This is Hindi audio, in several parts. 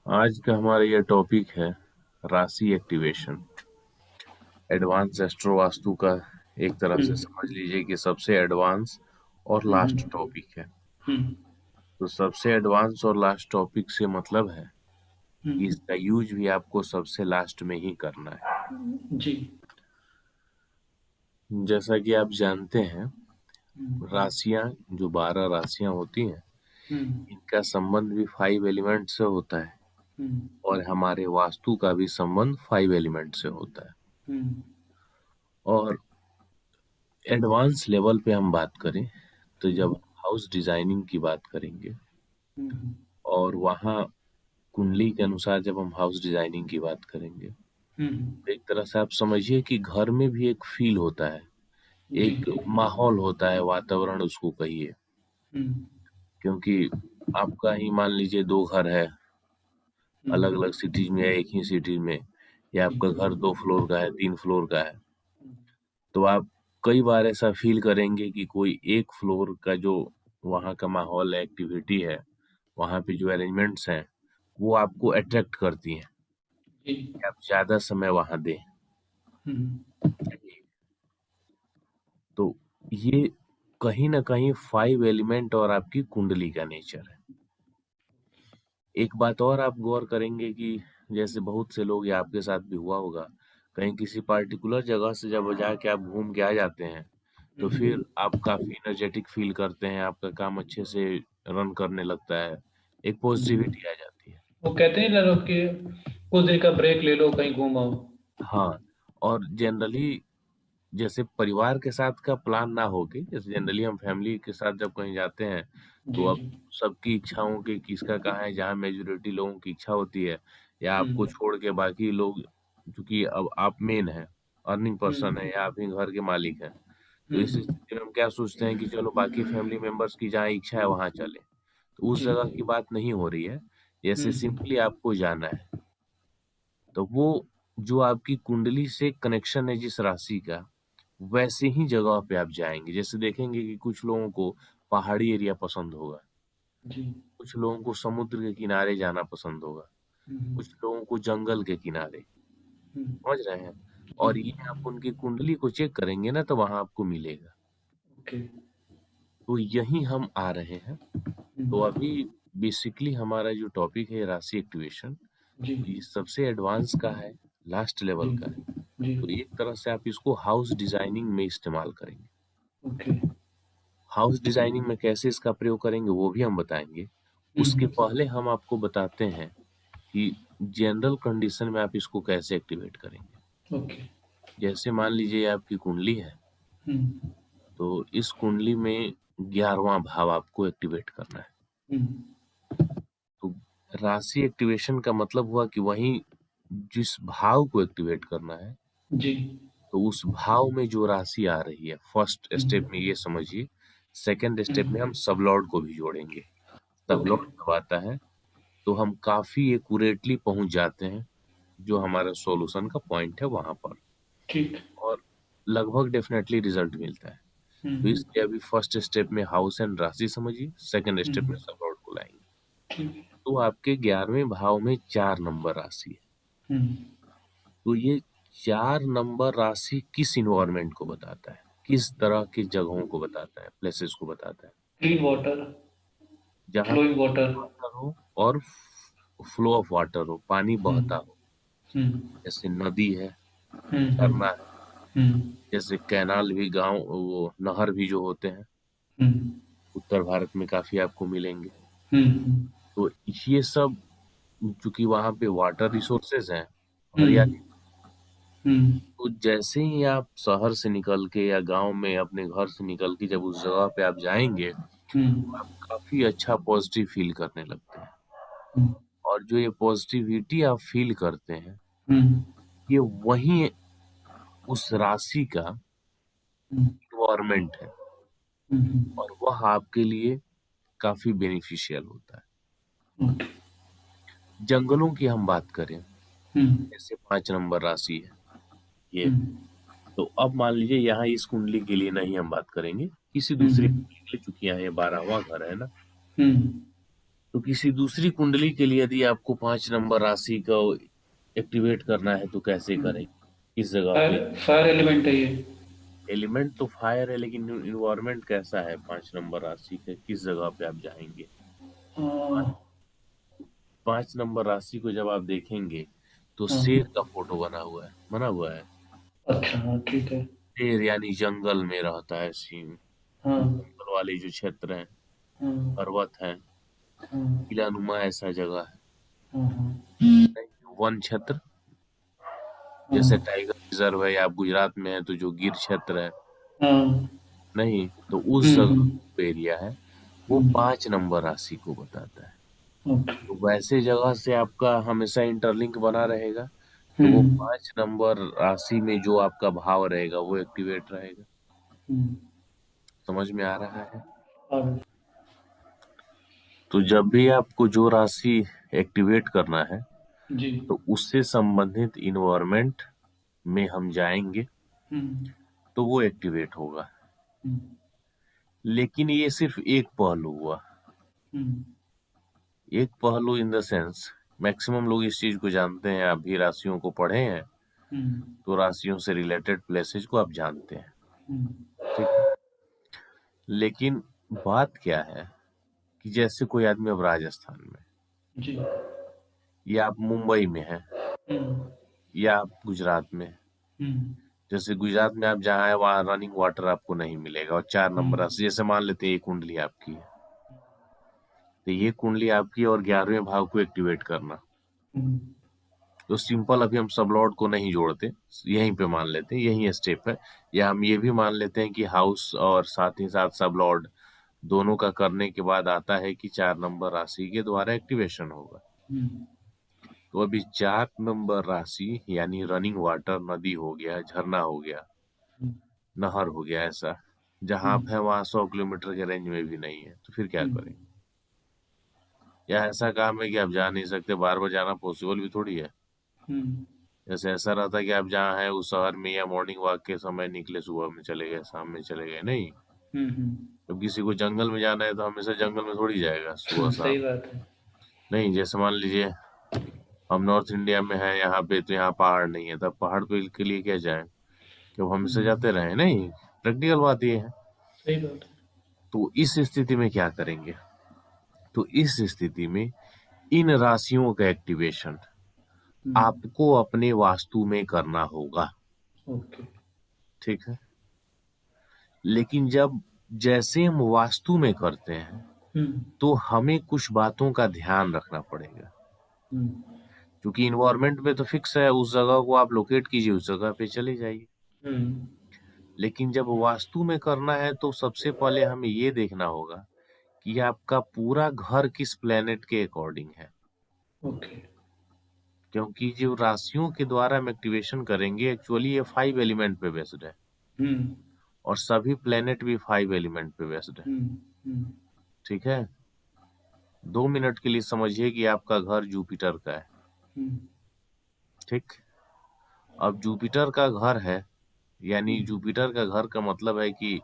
आज का हमारा यह टॉपिक है राशि एक्टिवेशन। एडवांस एस्ट्रो वास्तु का एक तरह से हम्म समझ लीजिए कि सबसे एडवांस और लास्ट हम्म टॉपिक है। हम्म तो सबसे एडवांस और लास्ट टॉपिक से मतलब है कि हम्म, इसका यूज भी आपको सबसे लास्ट में ही करना है। जी। जैसा कि आप जानते हैं, हम्म राशियां जो 12 राशियां होती हैं, हम्म इनका संबंध भी 5 एलिमेंट से होता है हम्म और हमारे वास्तु का भी संबंध 5 एलिमेंट से होता है। हम्म और एडवांस लेवल पे हम बात करें तो जब हम्म हाउस डिजाइनिंग की बात करेंगे हम्म और वहाँ कुंडली के अनुसार जब हम हाउस डिजाइनिंग की बात करेंगे हम्म, तो एक तरह से आप समझिए कि घर में भी एक फील होता है, जी। एक माहौल होता है, वातावरण उसको कहिए। हम्म क्योंकि आपका ही मान लीजिए 2 घर है, अलग हम्म अलग सिटीज में या एक ही सिटी में, या जी। आपका घर 2 फ्लोर का है, 3 फ्लोर का है, तो आप कई बार ऐसा फील करेंगे कि कोई एक फ्लोर का जो वहाँ का माहौल है, एक्टिविटी है, वहाँ पे जो अरेंजमेंट्स हैं, वो आपको अट्रैक्ट करती हैं जी। कि आप ज़्यादा समय वहाँ दें। हम्म तो ये कहीं न कहीं 5 एलिमेंट और आपकी कुंडली का नेचर है। एक बात और आप गौर करेंगे कि जैसे बहुत से लोग, या आपके साथ भी हुआ होगा, कहीं किसी पार्टिकुलर जगह से जब जाके आप घूम के आ जाते हैं, तो फिर हम्म आप काफ़ी एनर्जेटिक फ़ील करते हैं, आपका काम अच्छे से रन करने लगता है, एक पॉज़िटिविटी आ जाती है। वो कहते हैं ना लोग कि कुछ देर का ब्रेक ले लो, कहीं घूम आओ। हाँ, और जनरली जैसे परिवार के साथ का प्लान ना हो के, जैसे जनरली हम फैमिली के साथ जब कहीं जाते हैं, तो जी अब जी। सबकी इच्छाओं की किसका कहाँ है, जहाँ मेजॉरिटी लोगों की इच्छा होती है, या आपको हम्म छोड़ के बाकी लोग, चूँकि अब आप मेन हैं, अर्निंग पर्सन हैं हम्म या आप ही घर के मालिक हैं, तो इस हम्म स्थिति में हम क्या सोचते हैं कि चलो बाकी फैमिली मेंबर्स की जहाँ इच्छा है वहाँ चलें। तो उस जी। जगह की बात नहीं हो रही है, जैसे हम्म सिंपली आपको जाना है, तो वो जो आपकी कुंडली से कनेक्शन है जिस राशि का, वैसे ही जगह पे आप जाएँगे। जैसे देखेंगे कि कुछ लोगों को पहाड़ी एरिया पसंद होगा, जी। कुछ लोगों को समुद्र के किनारे जाना पसंद होगा, हम्म कुछ लोगों को जंगल के किनारे, हम्म, समझ रहे हैं? जी। और ये आप उनकी कुंडली को चेक करेंगे ना, तो वहाँ आपको मिलेगा। ओके। तो यहीं हम आ रहे हैं। तो हम्म अभी बेसिकली हमारा जो टॉपिक है राशि एक्टिवेशन, जी तो ये सबसे एडवांस का है, लास्ट जी लेवल का है। जी। तो एक तरह से आप इसको हाउस डिजाइनिंग में इस्तेमाल करेंगे। ओके। हाउस डिजाइनिंग में कैसे इसका प्रयोग करेंगे वो भी हम बताएँगे। उसके हम्म पहले हम आपको बताते हैं कि जनरल कंडीशन में आप इसको कैसे एक्टिवेट करेंगे। ओके। जैसे मान लीजिए ये आपकी कुंडली है, हम्म तो इस कुंडली में 11वां भाव आपको एक्टिवेट करना है। हम्म तो राशि एक्टिवेशन का मतलब हुआ कि वहीं जिस भाव को एक्टिवेट करना है, जी। तो उस भाव में जो राशि आ रही है, फर्स्ट स्टेप में हम्म ये समझिए, सेकंड स्टेप में हम हम्म, सबलॉर्ड को भी जोड़ेंगे। ओके। सबलॉर्ड जब आता है, तो हम काफ़ी एक्यूरेटली पहुँच जाते हैं, जो हमारा सॉल्यूशन का पॉइंट है वहाँ पर, ठीक। और लगभग डेफिनेटली रिज़ल्ट मिलता है। तो हम्म इसलिए अभी फर्स्ट स्टेप में हाउस एंड राशि समझिए, सेकंड स्टेप में हम्म, सबलॉर्ड को लाएँगे। ठीक। तो आपके 11वें भाव में 4 नंबर राशि है। हम्म तो ये 4 नंबर राशि किस एनवायरनमेंट को बताता है? किस तरह की जगहों को बताता है, प्लेसेस को बताता है? Clean water. जहाँ फ्लोइंग वाटर। वाटर हो और फ्लो ऑफ वाटर हो, पानी बहता हम्म हो। हम्म जैसे नदी है, झरना हम्म है, हम्म जैसे कैनाल भी, गाँव वो नहर भी जो होते हैं, हम्म उत्तर भारत में काफ़ी आपको मिलेंगे। हम्म तो ये सब चूँकि वहाँ पे वाटर रिसोर्सेज़ हैं, हरियाली, हम्म हम्म तो जैसे ही आप शहर से निकल के या गाँव में अपने घर से निकल के जब उस जगह पे आप जाएँगे, हम्म आप काफ़ी अच्छा पॉज़िटिव फ़ील करने लगते हैं। हम्म और जो ये पॉज़िटिविटी आप फ़ील करते हैं, हम्म ये वहीं उस राशि का एनवायरनमेंट है, हम्म, और वह आपके लिए काफ़ी बेनिफिशियल होता है। ओके। जंगलों की हम बात करें, हम्म जैसे 5 नंबर राशि है ये, हम्म तो अब मान लीजिए यहाँ इस कुंडली के लिए नहीं हम बात करेंगे, किसी दूसरी हम्म कुंडली के लिए, चूँकि यहाँ ये 12वाँ घर है ना, हम्म तो किसी दूसरी कुंडली के लिए यदि आपको 5 नंबर राशि का एक्टिवेट करना है तो कैसे करेंगे, किस जगह पे? फायर एलिमेंट है ये। एलिमेंट तो फायर है, लेकिन इन्वायरमेंट कैसा है 5 नंबर राशि के, किस जगह पे आप जाएंगे? हाँ 5 नंबर राशि को जब आप देखेंगे तो शेर हाँ। का फोटो बना हुआ है। अच्छा हाँ ठीक है। शेर यानी जंगल में रहता है सिंह। हाँ जंगल वाले जो क्षेत्र हैं, हाँ पर्वत है, हाँ टीलानुमा ऐसा जगह है। हाँ हाँ नहीं, वन क्षेत्र, जैसे हाँ टाइगर रिजर्व है, या आप गुजरात में है तो जो गिर क्षेत्र है, हाँ। नहीं तो उस हम्म। जगह एरिया है, वो हम्म। 5 नंबर राशि को बताता है। ओके। तो वैसे जगह से आपका हमेशा इंटरलिंक बना रहेगा, तो वो हम्म। 5 नंबर राशि में जो आपका भाव रहेगा वो एक्टिवेट रहेगा। हम्म। समझ में आ रहा है? और तो जब भी आपको जो राशि एक्टिवेट करना है, जी। तो उससे संबंधित इन्वायरमेंट में हम जाएंगे हम्म। तो वो एक्टिवेट होगा। हम्म। लेकिन ये सिर्फ एक पहलू हुआ। हम्म। एक पहलू इन द सेंस, मैक्सिमम लोग इस चीज को जानते हैं, आप भी राशियों को पढ़े हैं हम्म। तो राशियों से रिलेटेड प्लेसेज को आप जानते हैं, हम्म। ठीक है। लेकिन बात क्या है कि जैसे कोई आदमी अब राजस्थान में, जी। या आप मुंबई में हैं, हम्म। या आप गुजरात में हैं। हम्म। जैसे गुजरात में आप जहाँ है वहाँ रनिंग वाटर आपको नहीं मिलेगा, और 4 नंबर हम्म। राशि, जैसे मान लेते हैं ये कुंडली आपकी है, तो ये कुंडली आपकी और 11वें भाव को एक्टिवेट करना, हम्म। तो सिंपल अभी हम सब लॉर्ड को नहीं जोड़ते, यहीं पे मान लेते हैं यही स्टेप है। या हम ये भी मान लेते हैं कि हाउस और साथ ही साथ सब लॉर्ड दोनों का करने के बाद आता है कि 4 नंबर राशि के द्वारा एक्टिवेशन होगा। हम्म। तो अभी 4 नंबर राशि यानी रनिंग वाटर, नदी हो गया, झरना हो गया, नहर हो गया, ऐसा जहां आप है वहां 100 किलोमीटर के रेंज में भी नहीं है, तो फिर क्या करें? या ऐसा काम है कि आप जा नहीं सकते, बार बार जाना पॉसिबल भी थोड़ी है। हम्म। जैसे ऐसा रहता है कि आप जहाँ हैं उस शहर में, या मॉर्निंग वॉक के समय निकले, सुबह में चले गए, शाम में चले गए, नहीं। जब किसी को जंगल में जाना है तो हमेशा जंगल में थोड़ी जाएगा सुबह शाम, सही बात है। नहीं। जैसे मान लीजिए हम नॉर्थ इंडिया में हैं यहाँ पे, तो यहाँ पहाड़ नहीं है, तब पहाड़ पे के लिए क्या जाए, क्यों हमेशा जाते रहे, नहीं। प्रैक्टिकल बात ये है। सही बात है। तो इस स्थिति में क्या करेंगे? तो इस स्थिति में इन राशियों का एक्टिवेशन आपको अपने वास्तु में करना होगा, ओके। ठीक है। लेकिन जब जैसे हम वास्तु में करते हैं हम्म। तो हमें कुछ बातों का ध्यान रखना पड़ेगा, हम्म। क्योंकि इन्वायरमेंट में तो फिक्स है, उस जगह को आप लोकेट कीजिए, उस जगह पे चले जाइए। हम्म। लेकिन जब वास्तु में करना है तो सबसे पहले हमें ये देखना होगा कि आपका पूरा घर किस प्लेनेट के अकॉर्डिंग है, ओके। क्योंकि जो राशियों के द्वारा हम एक्टिवेशन करेंगे एक्चुअली ये 5 एलिमेंट पे बेस्ड है, हम्म। और सभी प्लेनेट भी 5 एलिमेंट पे बेस्ड है, हम्म। हम्म। ठीक है। 2 मिनट के लिए समझिए कि आपका घर जुपिटर का है, हम्म। ठीक। अब जुपिटर का घर है, यानी हम्म। जुपिटर का घर का मतलब है कि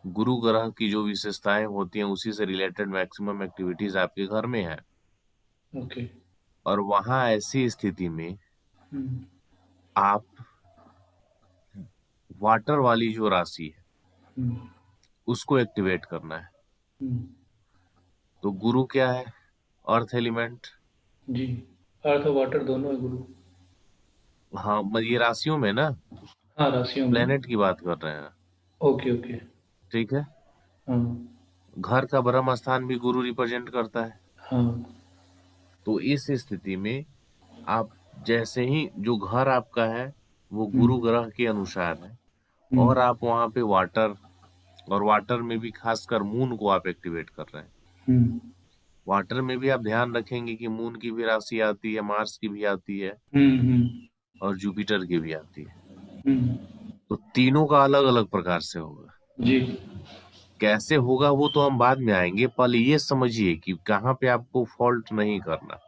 गुरु ग्रह की जो विशेषताएं होती हैं उसी से रिलेटेड मैक्सिमम एक्टिविटीज आपके घर में है। ओके। और वहां ऐसी स्थिति में हम्म। आप वाटर वाली जो राशि है हम्म। उसको एक्टिवेट करना है। हम्म। तो गुरु क्या है? Earth element. जी। अर्थ और वाटर दोनों है गुरु। हाँ, ये राशियों में ना, हाँ राशियों में। प्लेनेट की बात कर रहे हैं, ओके ओके। ठीक है। हाँ घर का ब्रह्म स्थान भी गुरु रिप्रेजेंट करता है। हाँ। तो इस स्थिति में आप जैसे ही जो घर आपका है वो गुरु हम्म। ग्रह के अनुसार है, और हम्म। आप वहां पे वाटर, और वाटर में भी खासकर मून को आप एक्टिवेट कर रहे हैं। हम्म। वाटर में भी आप ध्यान रखेंगे कि मून की भी राशि आती है, मार्स की भी आती है, हम्म। और जुपिटर की भी आती है। हम्म। तो तीनों का अलग अलग प्रकार से होगा। जी। कैसे होगा वो तो हम बाद में आएंगे, पहले ये समझिए कि कहाँ पे आपको फॉल्ट नहीं करना।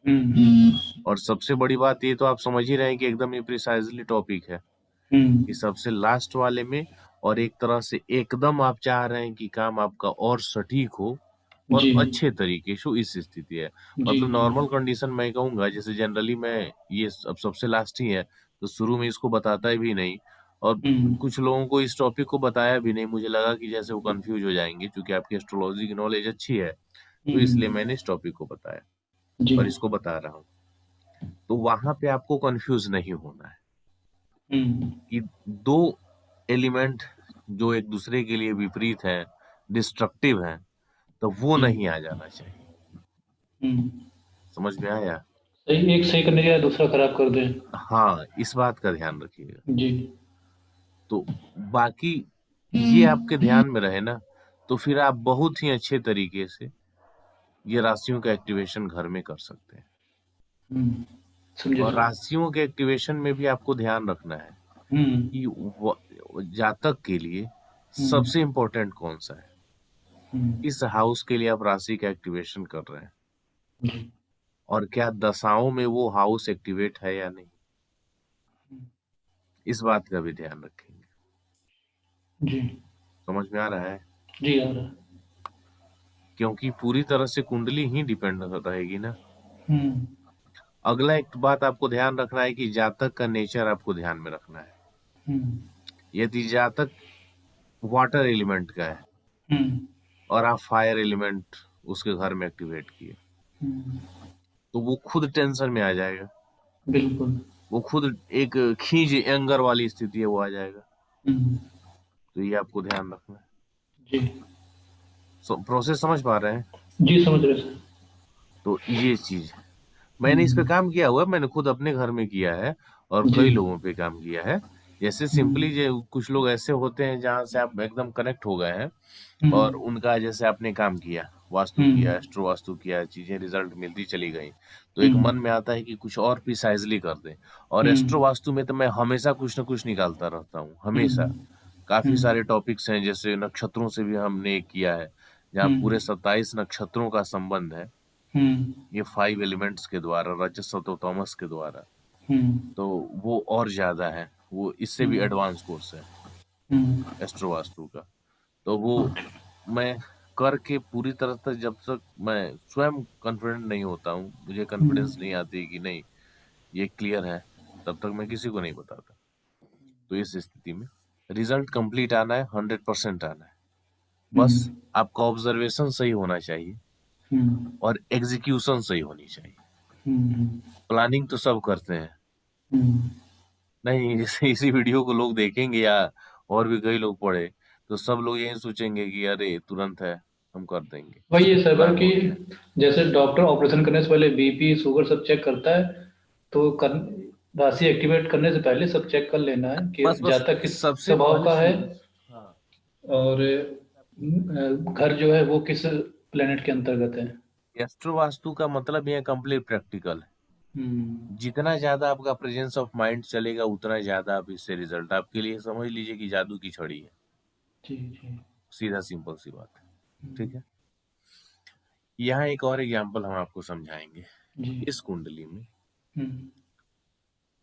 हम्म। और सबसे बड़ी बात ये तो आप समझ ही रहे हैं कि एकदम ही प्रिसाइजली टॉपिक है, कि हम्म। सबसे लास्ट वाले में, और एक तरह से एकदम आप चाह रहे हैं कि काम आपका और सटीक हो, और जी अच्छे तरीके से इस स्थिति है। जी मतलब जी। नॉर्मल कंडीशन मैं कहूंगा, जैसे जनरली मैं ये अब सबसे लास्ट ही है तो शुरू में इसको बताता भी नहीं, और हम्म कुछ लोगों को इस टॉपिक को बताया भी नहीं। मुझे लगा कि जैसे वो कंफ्यूज हो जाएंगे, क्योंकि आपकी एस्ट्रोलॉजी की नॉलेज अच्छी है, तो इसलिए हम्म। मैंने इस टॉपिक को बताया जी। और इसको बता रहा हूँ। तो वहां पे आपको कंफ्यूज नहीं होना है हम्म कि दो एलिमेंट जो एक दूसरे के लिए विपरीत है, डिस्ट्रक्टिव है, तो वो नहीं हम्म आ जाना चाहिए। हम्म। समझ में आया? सही, एक सही करने के लिए दूसरा खराब कर दे। हाँ, इस बात का ध्यान रखिएगा। जी। तो बाकी ये आपके ध्यान में रहे ना, तो फिर आप बहुत ही अच्छे तरीके से ये राशियों का एक्टिवेशन घर में कर सकते हैं। हम्म। समझे और सर। राशियों के एक्टिवेशन में भी आपको ध्यान रखना है हम्म कि जातक के लिए हम्म सबसे इम्पोर्टेंट कौन सा है, हम्म। किस हाउस के लिए आप राशि का एक्टिवेशन कर रहे हैं, जी। और क्या दशाओं में वो हाउस एक्टिवेट है या नहीं, इस बात का भी ध्यान रखेंगे। जी समझ में आ रहा है? जी आ रहा है। क्योंकि पूरी तरह से कुंडली ही डिपेंड रहेगी ना। हम्म अगला एक बात आपको ध्यान रखना है कि जातक का नेचर आपको ध्यान में रखना है। हम्म यदि जातक वाटर एलिमेंट का है हम्म और आप फायर एलिमेंट उसके घर में एक्टिवेट किए, हम्म। तो वो खुद टेंशन में आ जाएगा, बिल्कुल। वो खुद एक खींच एंगर वाली स्थिति है, वो आ जाएगा। हम्म। तो ये आपको ध्यान रखना है। जी प्रोसेस समझ पा रहे हैं? जी समझ रहे सर। तो ये चीज है। मैंने इस पे हम्म। काम किया हुआ है, मैंने खुद अपने घर में किया है और जी। कई लोगों पे काम किया है। जैसे सिंपली हम्म जो कुछ लोग ऐसे होते हैं जहां से आप एकदम कनेक्ट हो गए हैं, और हम्म उनका जैसे आपने काम किया, वास्तु किया, हम्म एस्ट्रो वास्तु किया, चीजें रिजल्ट मिलती चली गई, तो एक मन हम्म में आता है कि कुछ और प्रिसाइजली कर दें। और हम्म एस्ट्रो वास्तु में तो मैं हमेशा कुछ ना कुछ निकालता रहता हूँ, हमेशा। हम्म काफी हम्म सारे टॉपिक्स हैं, जैसे नक्षत्रों से भी हमने एक किया है, जहाँ पूरे हम्म 27 नक्षत्रों का संबंध है, हम्म ये 5 एलिमेंट्स के द्वारा, रजत सतो तमस के द्वारा। हम्म तो वो और ज्यादा है, वो इससे भी हम्म एडवांस कोर्स है हम्म। एस्ट्रो वास्तु का। तो वो मैं करके पूरी तरह तक, जब तक मैं स्वयं कॉन्फिडेंट नहीं होता हूँ, मुझे कॉन्फिडेंस नहीं आती कि नहीं ये क्लियर है, तब तक मैं किसी को नहीं बताता। तो इस स्थिति में रिजल्ट कंप्लीट आना है, 100% आना है। बस हम्म आपका ऑब्जर्वेशन सही होना चाहिए हम्म और एग्जीक्यूशन सही होनी चाहिए। हम्म प्लानिंग तो सब करते हैं, हम्म। नहीं जैसे इसी वीडियो को लोग देखेंगे या और भी कई लोग पढ़े, तो सब लोग यही सोचेंगे कि अरे तुरंत है, हम कर देंगे, वही है सर प्लान कि हो गया। जैसे डॉक्टर ऑपरेशन करने से पहले बीपी शुगर सब चेक करता है, तो राशि एक्टिवेट करने से पहले सब चेक कर लेना है कि बस बस जातक किस सबसे स्वभाव पहले का है, हाँ, और घर जो है वो किस प्लेनेट के अंतर्गत है। एस्ट्रो वास्तु का मतलब ये कंप्लीट प्रैक्टिकल है। हम्म। जितना ज्यादा आपका प्रेजेंस ऑफ माइंड चलेगा, उतना ज्यादा आप इससे रिजल्ट, आपके लिए समझ लीजिए कि जादू की छड़ी है। जी जी। सीधा सिंपल सी बात है। ठीक हम्म है। यहाँ एक और एग्जांपल हम आपको समझाएंगे। जी। इस कुंडली में हम्म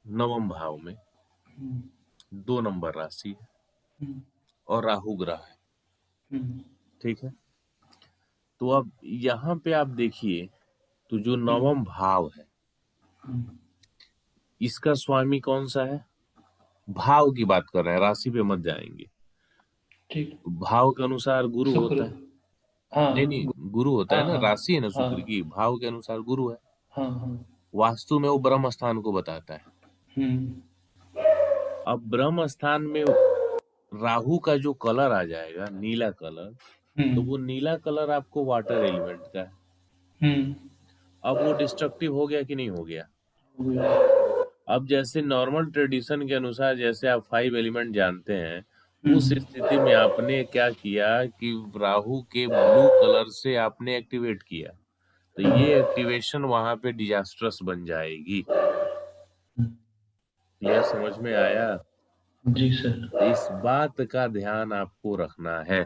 नवम भाव में हम्म 2 नंबर राशि है हम्म और राहु ग्रह है। हम्म ठीक है। तो अब यहाँ पे आप देखिए, तो जो हम्म नवम भाव है, हम्म। इसका स्वामी कौन सा है? भाव की बात कर रहे हैं, राशि पे मत जाएंगे। ठीक। तो भाव के अनुसार गुरु शुक्र। होता है। हाँ नहीं नहीं, गुरु होता है हाँ ना, हाँ राशि है ना हाँ शुक्र की, भाव के अनुसार गुरु है। हाँ हाँ। वास्तु में वो ब्रह्म स्थान को बताता है। हम्म अब ब्रह्म स्थान में राहु का जो कलर आ जाएगा, नीला कलर, तो हम्म वो नीला कलर आपको वाटर एलिमेंट का है। हम्म। अब वो डिस्ट्रक्टिव हो गया कि नहीं हो गया? हो गया। अब जैसे नॉर्मल ट्रेडिशन के अनुसार, जैसे आप 5 एलिमेंट जानते हैं, उस हम्म स्थिति में आपने क्या किया कि राहु के ब्लू कलर से आपने एक्टिवेट किया, तो ये एक्टिवेशन वहां पे डिजास्ट्रस बन जाएगी। क्लियर? समझ में आया? जी सर। तो इस बात का ध्यान आपको रखना है।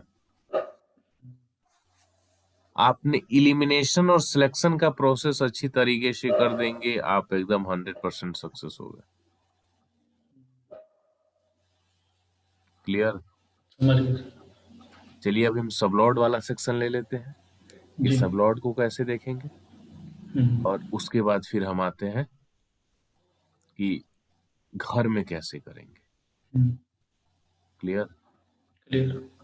आपने इलिमिनेशन और सिलेक्शन का प्रोसेस अच्छी तरीके से कर देंगे, आप एकदम 100% सक्सेस हो गए। क्लियर? समझ गए सर। चलिए अभी हम सबलॉर्ड वाला सेक्शन ले लेते हैं। कि जी। सब लॉर्ड को कैसे देखेंगे, हम्म। और उसके बाद फिर हम आते हैं कि घर में कैसे करेंगे। हम्म। क्लियर? क्लियर।